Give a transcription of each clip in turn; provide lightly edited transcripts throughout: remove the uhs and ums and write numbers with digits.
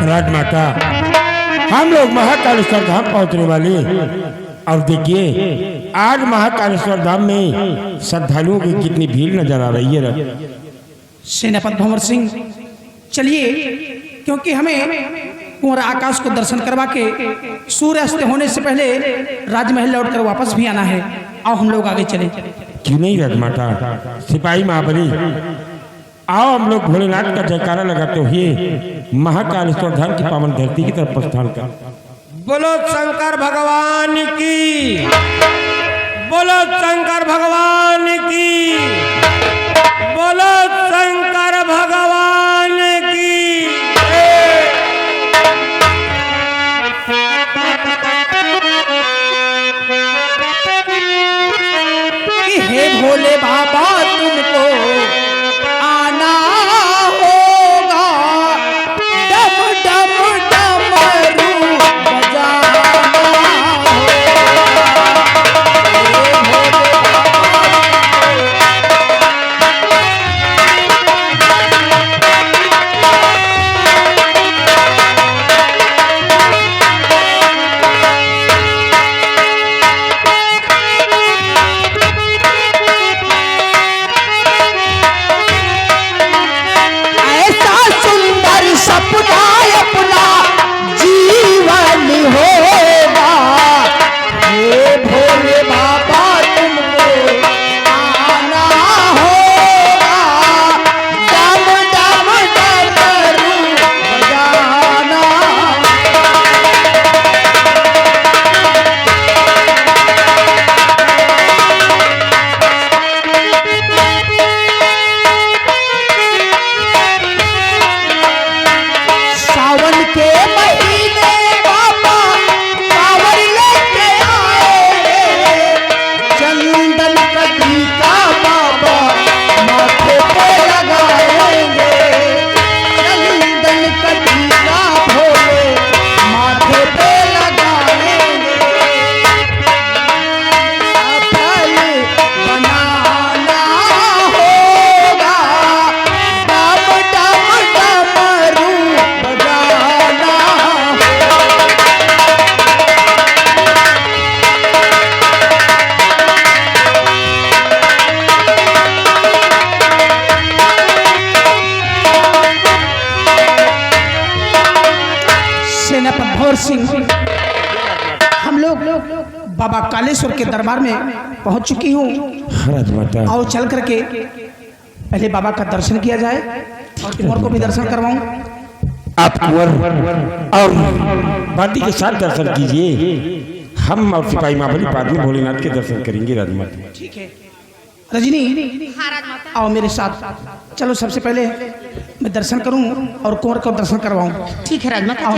राजमाता, हम लोग महाकालेश्वर धाम पहुंचने वाले और देखिए आज महाकालेश्वर धाम में श्रद्धालुओं की कितनी भीड़ नजर आ रही है। सेनापति भंवर सिंह, चलिए, क्योंकि हमें कुंवर आकाश को दर्शन करवा के सूर्यास्त होने से पहले राजमहल लौटकर वापस भी आना है। आओ हम लोग आगे चलें। क्यों नहीं राजमाता, सिपाही महाबली, आओ हम लोग भोलेनाथ का जयकारा लगाते हुए महाकालेश्वर धाम की पावन धरती की तरफ प्रस्थान कर। बोलो शंकर भगवान की, बोलो शंकर भगवान की, बोलो शंकर भगवान की। हे भोले बाबा तुमको आना होगा, डम डम डमरू बजाना हम लोग बाबा कालेश्वर के दरबार में पहुंच चुकी हूँ। आओ चल करके पहले बाबा का दर्शन किया जाए और कुंवर को भी दर्शन करवाऊं। आप कुंवर और बादी के साथ दर्शन कीजिए, हम और सिपाही महाबली बाद में भोलेनाथ के दर्शन करेंगे। राजमाता ठीक है। रजनी, आओ मेरे साथ। चलो सबसे पहले मैं दर्शन करूं और कुंवर को दर्शन करवाऊं। ठीक है राजमाता, आओ।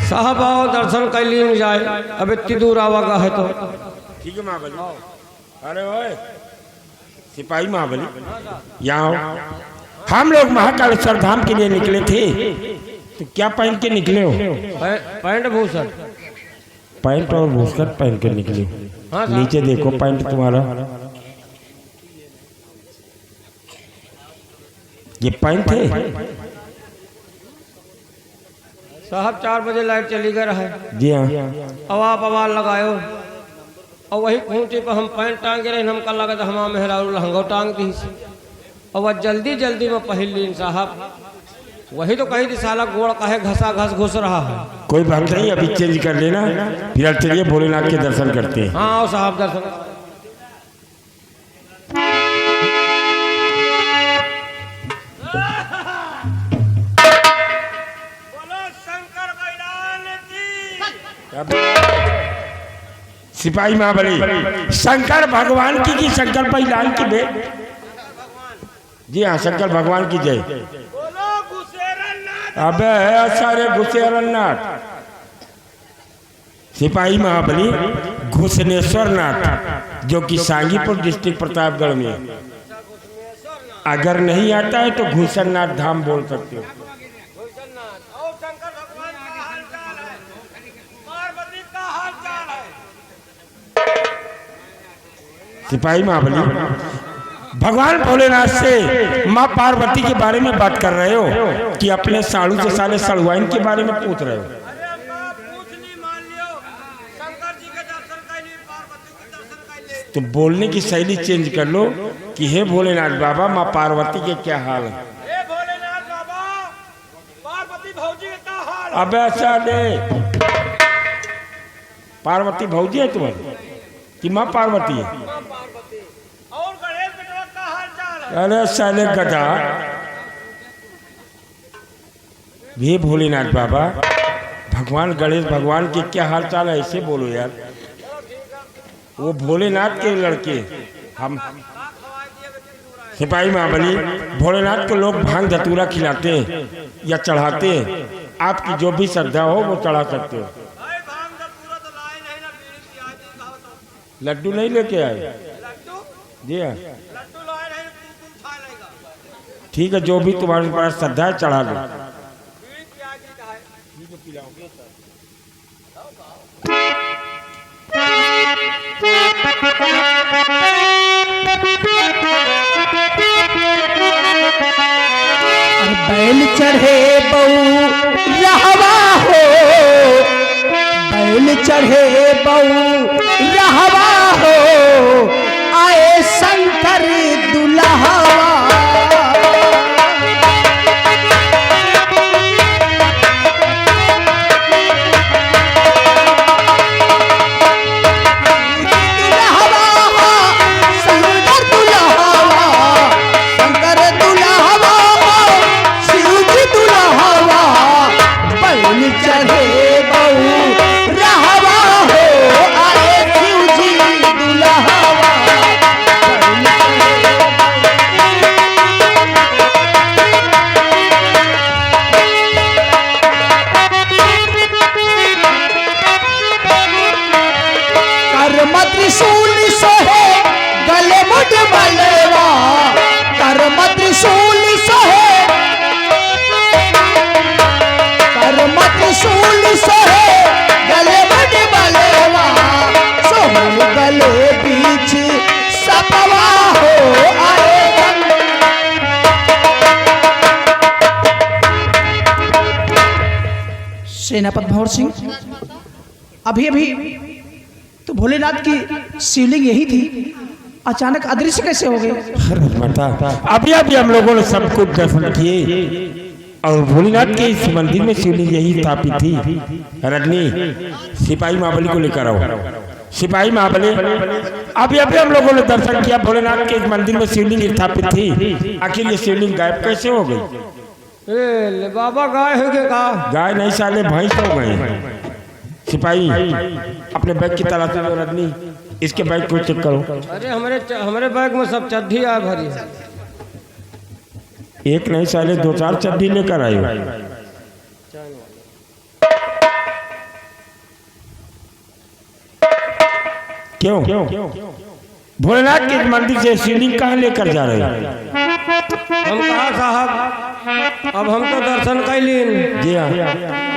साहब आओ दर्शन कर लिए जाए, अब इतनी दूर आवा का है तो ठीक है महाबली। अरे ओए सिपाही महाबली, यहाँ आओ। हम लोग महाकालेश्वर धाम के लिए निकले थे, तो क्या पहन के निकले हो? पैंट भूषण, पैंट और भूसकट पहन के निकले। हाँ, नीचे देखो पैंट तुम्हारा, ये पैंट है। साहब 4 बजे लाइट चली गई है जी हाँ। अवा पवार लगायो और वही खूंटी पर हम पैंट टांगे रहे, हमका लगा था हमारा मेहरारू लहंगो टांग दी और वह जल्दी जल्दी में पहन ली साहब। वही तो कही थी साला गोड़ काहे घसा घस घुस रहा है। कोई बात नहीं, अभी चेंज कर लेना, फिर चलिए भोलेनाथ के दर्शन करते हैं। हाँ आओ साहब दर्शन। सिपाही महाबली, शंकर भगवान की शंकर पहिलान की बे? जी हाँ, शंकर भगवान की जय। अबे सारे गुसेरनाथ, सिपाही महाबली घुसनेश्वर नाथ, जो कि सांगीपुर डिस्ट्रिक्ट प्रतापगढ़ में है। अगर नहीं आता है तो घुसननाथ धाम बोल सकते हो। सिपाही महाबली भगवान भोलेनाथ से माँ पार्वती के बारे में बात कर रहे हो कि अपने साड़ू से साले सड़ुआइन के बारे में पूछ रहे हो? तो बोलने की शैली चेंज कर लो कि हे भोलेनाथ बाबा, माँ पार्वती के क्या हाल है? हे भोलेनाथ बाबा, पार्वती भौजी के क्या हाल है? अबे साले, पार्वती भौजी है तुम्हारी कि माँ पार्वती है? और गणेश बेटवा का हाल चाल है? अरे साले गधा, हे भोलेनाथ बाबा, भगवान गणेश भगवान के क्या हाल चाल है ऐसे बोलो यार। वो भोलेनाथ के लड़के हम। सिपाही महाबली भोलेनाथ को लोग भांग धतूरा खिलाते हैं या चढ़ाते हैं, आपकी जो भी श्रद्धा हो वो चढ़ा सकते हो। लड्डू नहीं लेके आए? जी हाँ, ठीक है, जो भी तुम्हारे पास श्रद्धा है चढ़ा लो। बैल चढ़े बऊ रहवा हो, बैल चढ़े बऊ रहवा हो, आए शंकर दुल्हवा। त्रिशूल सोहे गले मुझ बलेवा, कर्म त्रिशूल सोहे, कर्म त्रिशूल सोहे गले मुझ बलेवा, सोहन गले बीच सपवा हो आए। सेनापति भंवर सिंह, अभी अभी तो भोलेनाथ की शिवलिंग यही थी, अचानक अदृश्य कैसे हो गए? अभी अभी हम लोगों ने सब कुछ दर्शन किए और भोलेनाथ के इस मंदिर में शिवलिंग यही स्थापित थी। रजनी, सिपाही महाबली को लेकर आओ। सिपाही महाबली, अभी अभी हम लोगों ने दर्शन किया, भोलेनाथ के इस मंदिर में शिवलिंग स्थापित थी। आखिर ये शिवलिंग गायब कैसे हो गई? बाबा गाय हो गए का? गाय नहीं साले, भैंस हो गए। सिपाही अपने बैग की तलाश में, रजनी इसके बैग को चेक करो। अरे हमारे बैग में सब चड्ढी आ भरी है। एक नहीं साले, 2-4 चड्ढी लेकर आए हो। क्यों? भोलेनाथ के मंदिर से शिवलिंग कहाँ लेकर जा रहे हो? हम कहा साहब, अब हम तो दर्शन कैलीन। जी हाँ,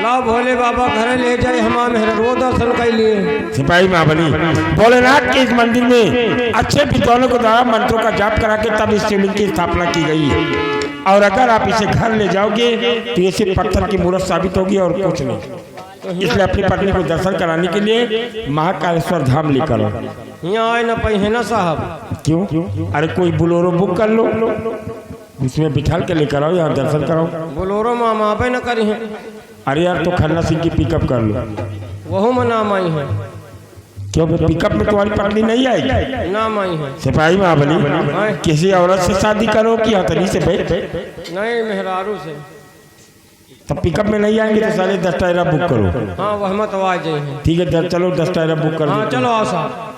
लाओ भोले बाबा घर ले जाए, हमारा मेहर वो दर्शन कैलिए। सिपाही महाबली, भोलेनाथ के इस मंदिर में अच्छे विद्वानों के द्वारा मंत्रों का जाप करा के तब इस शिवलिंग की स्थापना की गई है। और अगर आप इसे घर ले जाओगे तो ये सिर्फ पत्थर की मूर्त साबित होगी और कुछ नहीं। इसलिए अपनी पत्नी को दर्शन कराने के लिए महाकालेश्वर धाम लेकर आओ। यहाँ आए ना पही ना साहब। क्यों? अरे कोई बोलेरो बुक कर लो, उसमें बिठाल के लेकर आओ, यहाँ दर्शन कराओ। बोलेरो में हम आपे न करी हैं। अरे यार, तो खन्ना सिंह की पिकअप कर लो। वहू में नाम आई है। क्यों? पिकअप में तुम्हारी पत्नी नहीं आएगी? नाम आई है। सिपाही महाबली, किसी औरत से शादी करो कि हथनी से? नहीं, मेहरारू से। तब पिकअप में नहीं आएंगे तो सारे 10 टायरा बुक करो। हाँ, वह मत आ जाए। ठीक है, चलो 10 टायरा बुक कर। हाँ चलो आओ साहब।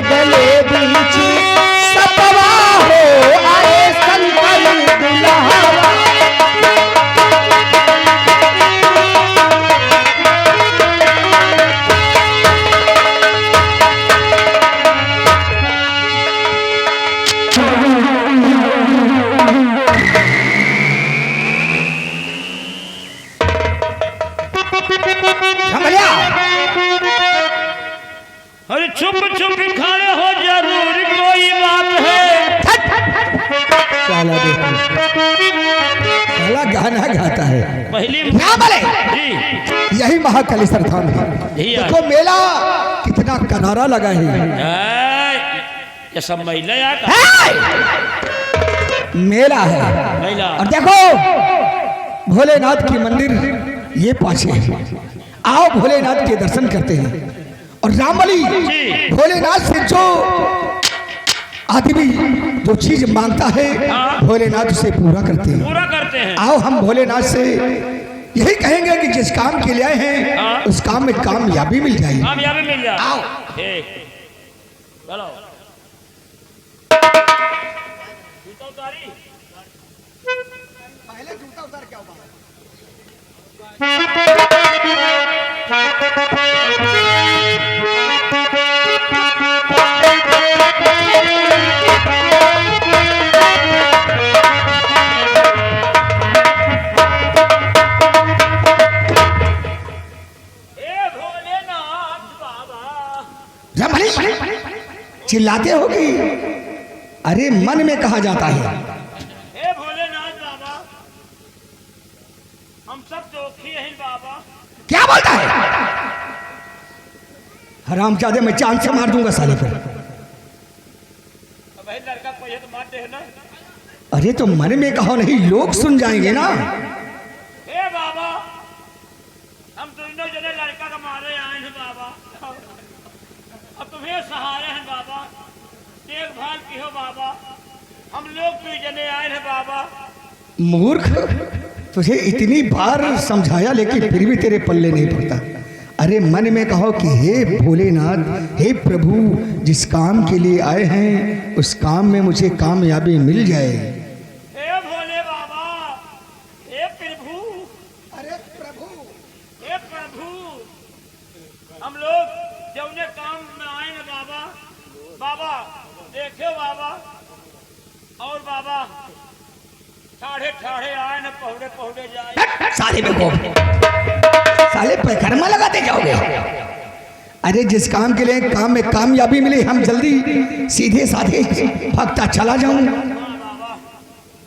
गले बीच सब साला देखो, साला गाना गाता है। पहली राम अले, जी यही महाकालेश्वर धाम है। यही है। देखो मेला कितना करारा लगा है। ये सब महिला या मेला है महिला और देखो भोलेनाथ की मंदिर ये पास है। आओ भोलेनाथ के दर्शन करते हैं। और रामबली भोलेनाथ से जो आदमी जो चीज मांगता है भोलेनाथ उसे पूरा करते हैं। आओ हम भोलेनाथ से यही कहेंगे कि जिस काम के लिए आए हैं उस काम में कामयाबी मिल जाएगी। कामयाबी मिल जाए। आओ चलो पहले जूता उतार क्या होगा? चिल्लाते हो कि अरे मन में कहा जाता है। हे भोलेनाथ बाबा, हम सब दुखी हैं बाबा। क्या बोलता है? हरामजादे, मैं चांद से मार दूंगा साले पर। अब लड़का कोई है तो मार दे ना। अरे तो मन में कहो नहीं, लोग सुन जाएंगे ना। हे बाबा, हम दोनों जने लड़का का मारे आए हैं बाबा। अब तुम्हें सहारे हैं बाबा, देखभाल की हो बाबा। हम लोग भी जने आए हैं बाबा। मूर्ख, तुझे इतनी बार समझाया लेकिन फिर भी तेरे पल्ले नहीं पड़ता। अरे मन में कहो कि हे भोलेनाथ, हे प्रभु, जिस काम के लिए आए हैं उस काम में मुझे कामयाबी मिल जाए। हे भोले बाबा, हे प्रभु, अरे प्रभु, हे प्रभु, हम लोग जौने काम में आए हैं बाबा। बाबा देखो बाबा, और बाबा ठाढ़े ठाढ़े आए न पहुड़े पहुड़े जाए। साले में को साले पैकरमा लगाते जाओगे। अरे जिस काम के लिए काम में कामयाबी मिले हम जल्दी सीधे साधे भक्ता चला जाऊं। बाबा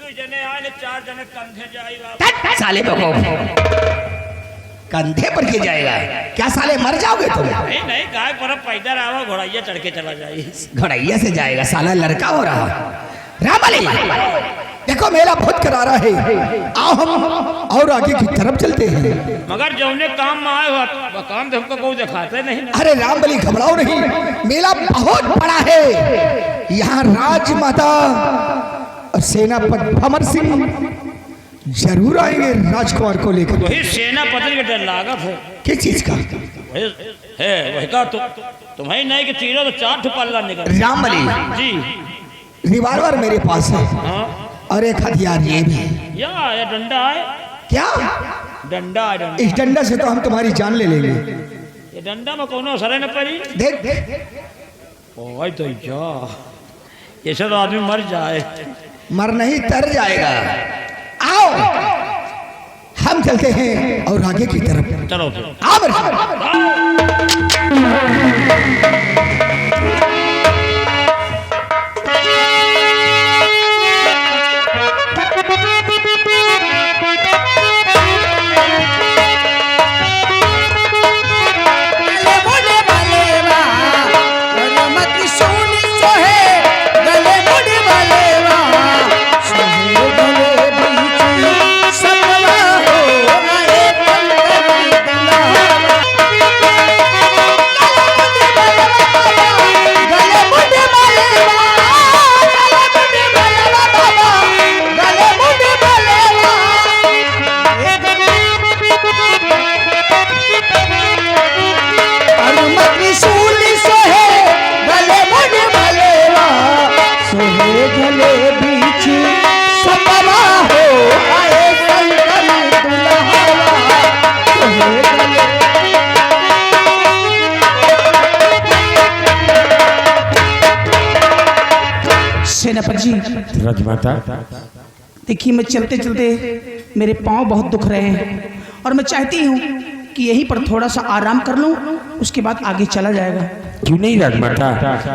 दो जने आए न चार जने कंधे जाए बाबा। साले में को कंधे पर के जाएगा क्या? साले मर जाओगे तुम। नहीं नहीं, गाय पर पैदा रहा घोड़ाइया चढ़ के चला जाए। घोड़ैया से जाएगा, साला लड़का हो रहा। रामबली, देखो मेला बहुत करारा है। आओ हम और आगे की तरफ चलते हैं। मगर जौने काम में आए हो काम तो हमको कोई दिखाते नहीं ना। अरे रामबली घबराओ नहीं, मेला बहुत बड़ा है। यहाँ राजमाता और सेनापति भंवर सिंह जरूर आएंगे राजकुमार को लेकर। वही सेनापति का डर लागत है। किस चीज का? वही का तुम्हें नहीं कि तीनों तो चार ठुपल्ला निकल। रामबली जी, रिवॉल्वर मेरे पास है और एक हथियार ये भी। या डंडा है क्या? डंडा है डंडा। इस डंडा से तो हम तुम्हारी जान ले लेंगे। ये डंडा में कोनो असर न पड़ी। देख देख, ओए तो जा, ऐसे तो आदमी मर जाए। मर नहीं तर जाएगा। आओ हम चलते हैं और आगे की तरफ। चलो आओ मेरे साथ। सेनापति जी, राजमाता देखिए मैं चलते चलते मेरे पाँव बहुत दुख रहे हैं और मैं चाहती हूँ कि यहीं पर थोड़ा सा आराम कर लूँ, उसके बाद आगे चला जाएगा। क्यों नहीं राजमाता?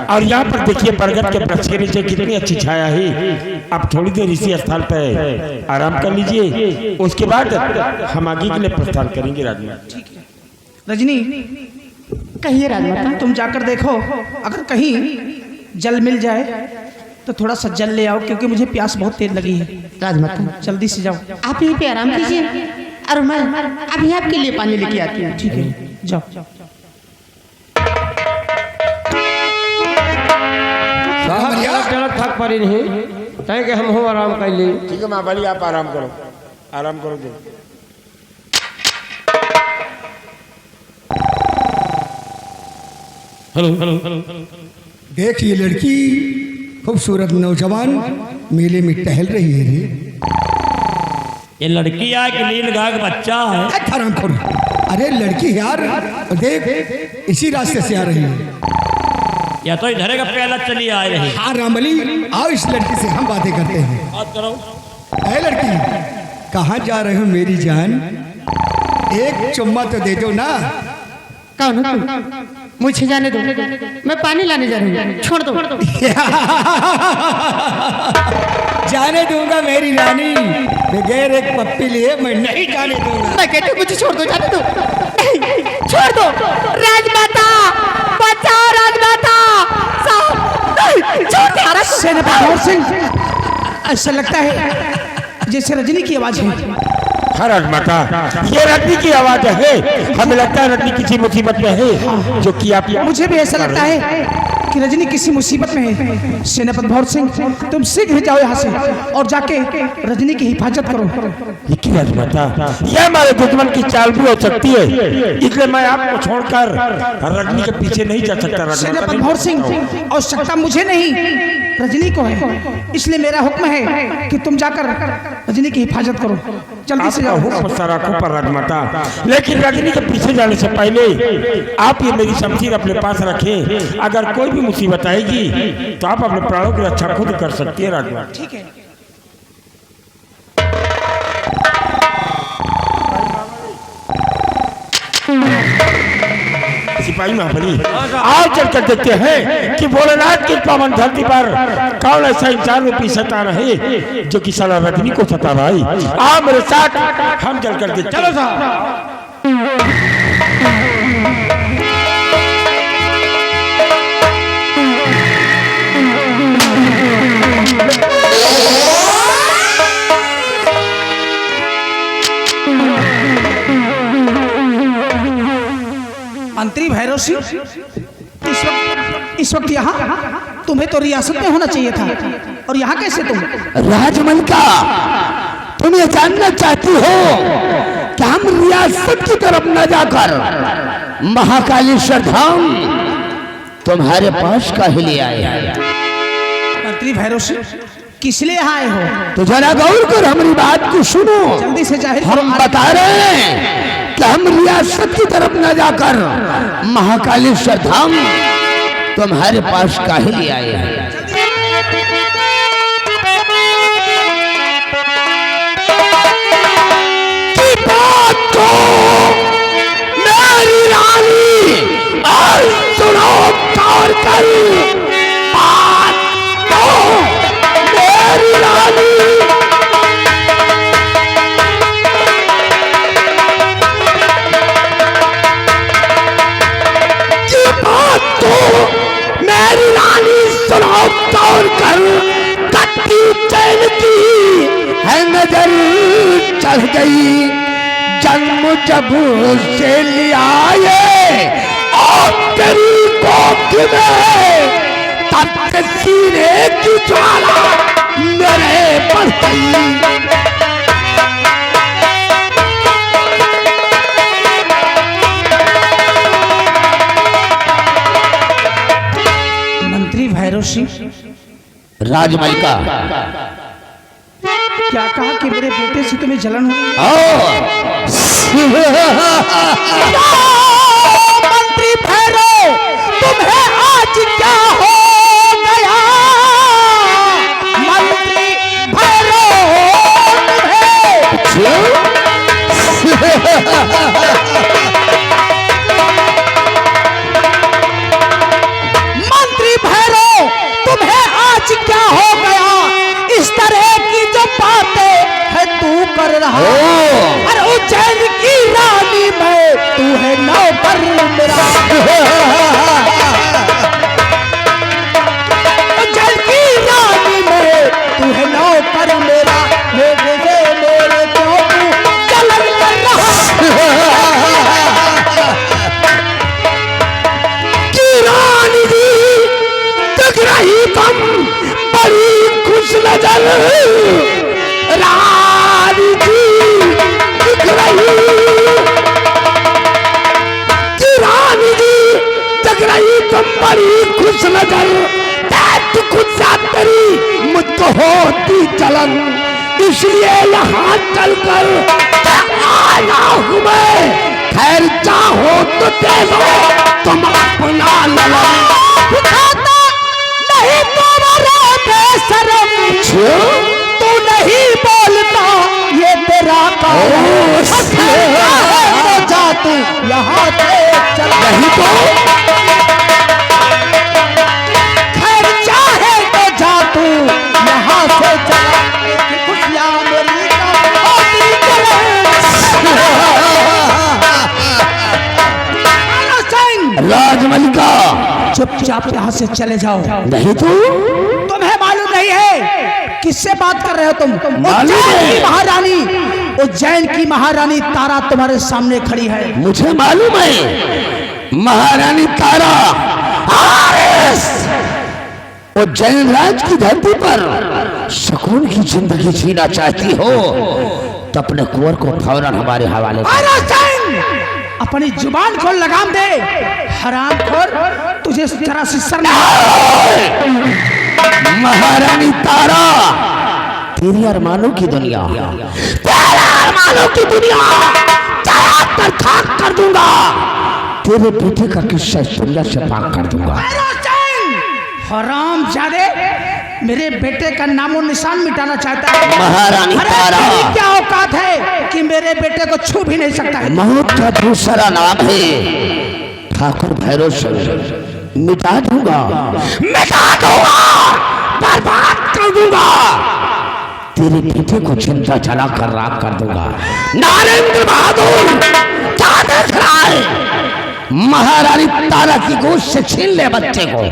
और यहाँ पर देखिए बरगद के वृक्ष के नीचे कितनी अच्छी छाया है। आप थोड़ी देर इसी स्थल पर आराम कर लीजिए, उसके बाद हम आगे के लिए प्रस्थान करेंगे राजमाता। रजनी, कहिए राजमाता। तुम जाकर देखो, अगर कहीं जल मिल जाए तो थोड़ा सा जल ले आओ, क्योंकि मुझे प्यास बहुत तेज लगी है। राजमाता जल्दी से जाओ। आप यहीं पे आराम कीजिए और मैं अभी आपके लिए पानी लेके आती हूँ। ठीक है, जाओ। चलत थक पड़ी नहीं तय के हम हो आराम कर ली। ठीक है महाबली, आप आराम करो, आराम करो जो। देख ये लड़की खूबसूरत नौजवान मेले में टहल रही है रे। ये लड़की है कि नील गाय का बच्चा है? आराम करो। अरे लड़की यार, देख इसी रास्ते से आ रही है। या तो इधर का पहला चली आ रही। हाँ रामबली, आओ इस लड़की से हम बातें करते हैं। बात करो। ऐ लड़की, कहाँ जा रहे हो मेरी जान? एक चुम्मा तो दे दो ना। कौन हो तुम? मुझे जाने दो, मैं पानी लाने जा रही हूँ, छोड़ दो। जाने दूंगा मेरी रानी, बगैर एक पप्पी लिए मैं नहीं जाने दूंगा। मैं कहती हूँ मुझे छोड़ दो, जाने दो। नहीं, छोड़ दो। राजमाता बचाओ, राजमाता छोड़ दो। सेनापति भंवर सिंह, ऐसा लगता है जैसे रजनी की आवाज है। हाँ राजमाता, ये रजनी की आवाज है। हमें लगता है रजनी किसी मुसीबत में है, जो कि आप मुझे भी ऐसा लगता है कि रजनी किसी मुसीबत में है। सेनापति भंवर सिंह, तुम शीघ्र जाओ यहाँ से और जाके रजनी की हिफाजत करो। ये की राजमाता, यह हमारे दुश्मन की चाल भी हो सकती है, इसलिए मैं आपको छोड़कर रजनी के पीछे नहीं जा सकता। सेनापति भंवर सिंह, आवश्यकता मुझे नहीं रजनी को है, इसलिए मेरा हुक्म है कि तुम जाकर रजनी की हिफाजत करो। जल्दी से जाओ। हुक्म पर राजमाता, लेकिन रजनी के पीछे जाने से पहले आप ये मेरी शमशीर अपने पास रखें। अगर कोई भी मुसीबत आएगी तो आप अपने प्राणों की रक्षा खुद कर सकती है राजमाता। ठीक है। सिपाही महाबली, आओ चलकर देखते हैं कि भोलेनाथ की पावन धरती पर कौन ऐसा इंसान रूपी शैतान है जो कि साला रजनी को सता भाई। आओ मेरे साथ, हम चलकर देखते। चलो साहब। मंत्री भैरव सिंह, इस वक्त यहाँ तुम्हें तो रियासत में होना चाहिए था, और यहाँ कैसे तुम? राजमलका, तुम ये जानना चाहती हो कि हम रियासत की तरफ न जाकर महाकालेश्वर धाम तुम्हारे पास काहे लिए आए? मंत्री भैरव सिंह, किस लिए आए हो? तो जरा गौर कर हमारी बात को सुनो। जल्दी से जाहिर हम बता रहे हैं कि हम रियासत की तरफ न जाकर महाकालेश्वर धाम तुम्हारे पास काहे लिए आए हैं? मेरी रानी और सुनो गौर कर, बात तो मेरी रानी। की बात तो मेरी रानी सुनो गौर कर, कट्टी चैन की है नजर चढ़ गई। जन्म जब से लिया ये और तेरी कोख में, तब से सीने की ज्वाला मेरे बढ़ गई। मंत्री भैरव सिंह, राजमलका, क्या कहा कि मेरे बेटे से तुम्हें जलन हो? मंत्री भैरव, तुम्हें आज क्या हो गया? मंत्री भैरव, तुम्हें पर रहा। ओ। अरे उज्जैन की रानी मैं, तू है नौकर मेरा। उज्जैन की रानी मैं, तू है नौकर मेरा। मेरे से मेरे क्यों तू जलन कर रहा। की रानी जी दिख रही तुम बड़ी खुश नजर, रानी जी दिख रही, की रानी जी दिख रही तुम बड़ी खुश नजर। तू खुद साथ तेरी मुझको होती जलन, इसलिए यहाँ चलकर आया हूँ मैं। खैर चाहो तो दे दो तुम अपना ललन। दिखाता नहीं तुम्हारा बेशरम, तू नहीं बोलता ये तेरा काम। तो जा तू यहाँ से चल, नहीं तो खैर चाहे तो जा तू यहाँ से चला। खुशियाँ मेरी का होती चले। राजमलिका चुपचाप यहाँ से चले जाओ। नहीं तो तुम्हें मालूम नहीं है किससे बात कर रहे हो तुम? मालूम उज्जैन है। की महारानी, उज्जैन की महारानी तारा तुम्हारे सामने खड़ी है। मुझे मालूम है महारानी तारा उज्जैन राज की धरती पर सुकून की जिंदगी जीना चाहती हो तो अपने कुंवर को फौरन हमारे हवाले कर। अपनी जुबान को लगाम दे, हरामखोर, तुझे इस तरह से सर नहीं। महारानी तारा तेरी अरमानों की दुनिया, तेरे अरमानों की दुनिया जला कर खाक कर दूंगा। तेरे बेटे का किस्सा इस दुनिया से पाक कर दूंगा। हराम जादे, मेरे बेटे का नामो निशान मिटाना चाहता है। महारानी अरे तारा, तेरी क्या औकात है कि मेरे बेटे को छू भी नहीं सकता है? मौत का दूसरा नाम है ठाकुर भैरव सिंह। मिटा दूंगा, मिटा दूंगा, बर्बाद कर दूंगा। तेरे बेटे को चिंता चला कर राख कर दूंगा। नरेंद्र बहादुर क्या देख रहा है? महारानी तारा की गोद से छीन ले बच्चे को।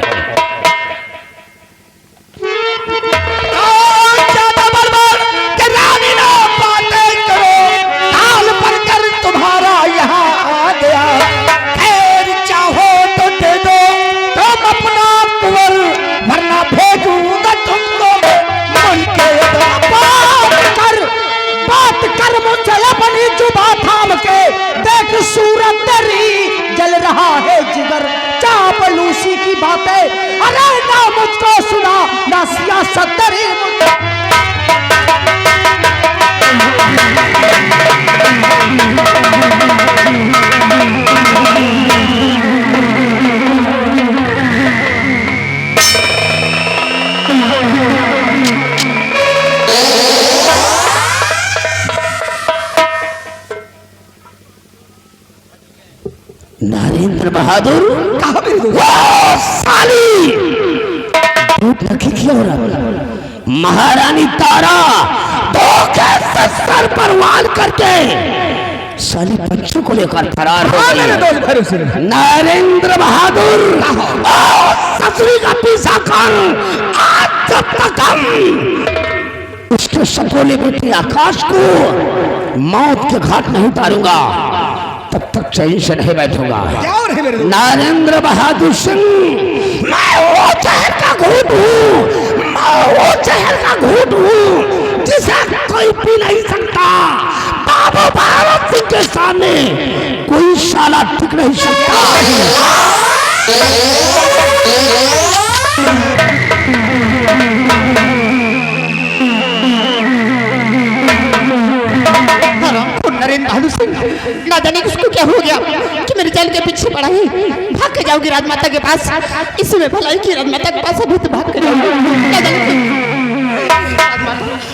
सूरत तेरी जल रहा है जिगर, चापलूसी की बातें अरे ना मुझको सुना, ना सियासत तेरी। नरेंद्र बहादुर कहाँ मेरे दोस्त? साली धूप रखी क्यों रहा? महारानी तारा तो कैसे सर पर वार करके साली बच्चों को लेकर फरार हो गई। नरेंद्र बहादुर ससुरी का पीछा कर, आज जब तक हम उसके सपोले बेटे आकाश को मौत के घाट नहीं उतारूंगा तब तक चैन से नहीं बैठूंगा। नरेंद्र बहादुर सिंह, मैं वो जहर का घूंट हूँ, मैं वो जहर का घूंट हूँ जिसे कोई पी नहीं सकता। बाबू भारत सिंह के सामने कोई साला टिक नहीं सकता। नरेंद्र बहादुर सिंह, ना जाने किसको क्या हो गया कि मेरे जेल के पीछे पड़ा है। भाग के जाओगी राजमाता के पास, इसमें भलाई की राजमाता के पास अभी तो भाग के जाओगी। ना जाने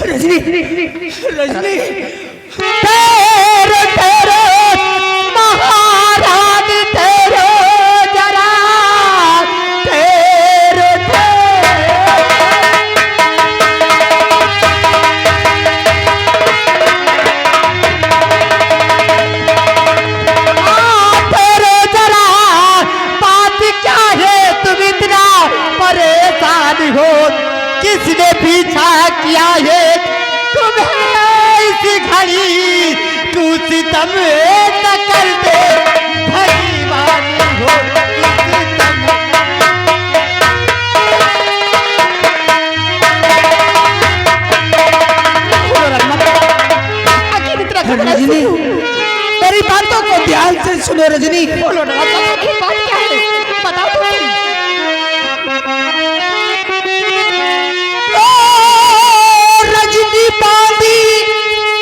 रजनी, रजनी, तेरे तेरे महाराज तेरे जरा तेरे किया है तुम्हें इसी घड़ी तू सितम न कर दे भगवानी हो सितम। रजनी, मेरी बातों को ध्यान से सुनो रजनी। बोलो ना ये बात क्या है, बताओ तो सही। रजनी बांधी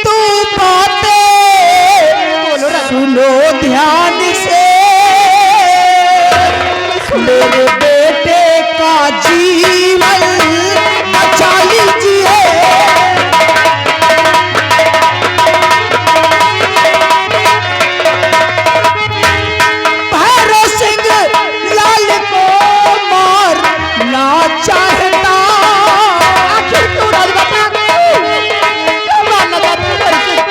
तू बातें सुनो ध्यान से, मेरे बेटे का जीवन बचा लीजिए। भैरव सिंह लाल को मारना चाहता, आखिर क्यों राजमाता क्यों मारना चाहती है?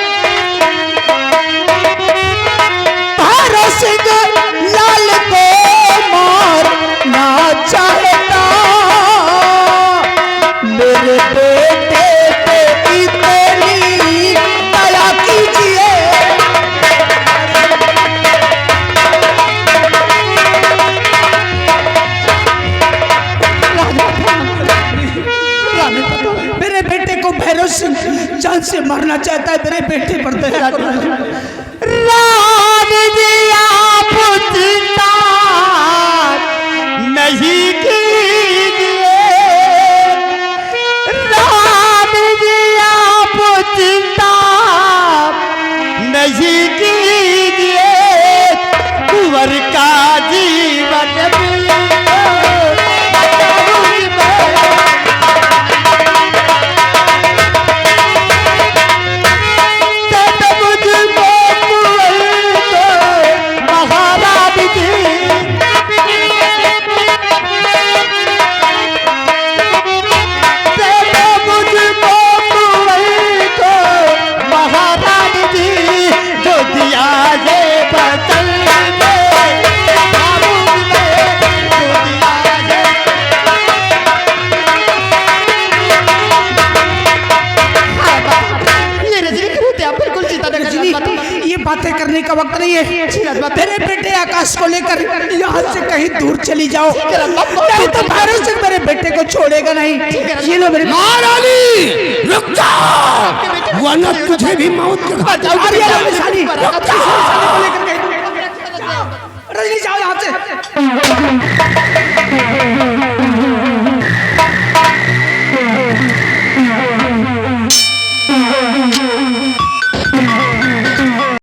भैरव सिंह लाल को मारना चाहता, मेरे बेटे पे इतनी दया कीजिए। मेरे बेटे को भैरव सिंह जान से मारना चाहता है, मेरे बेटे पर दया करो। राम जी आप चिंता नहीं कीजिए, राम जी आप चिंता नहीं कीजिए, कुंवर का जीवन बातें करने का वक्त नहीं है। तेरे बेटे आकाश को लेकर यहाँ से कहीं दूर चली जाओ, नहीं तो भैरव सिंह मेरे बेटे को छोड़ेगा नहीं। ये लो मेरे महारानी रुक जा, वरना तुझे भी मौत के घाट लेकर